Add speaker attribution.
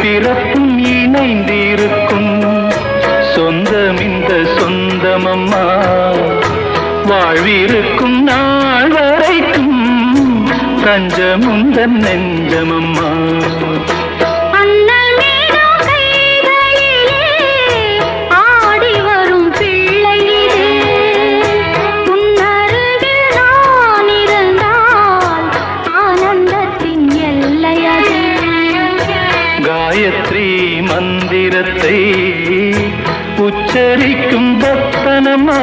Speaker 1: பிறப்பும் இணைந்திருக்கும் சொந்தம் இந்த சொந்தமம்மா வாழ்விருக்கும் நாள் வரைக்கும் தஞ்சமுந்தன் நெஞ்சமம்மா காயத்ரி மந்திரத்தை உச்சரிக்கும் பக்தனம்மா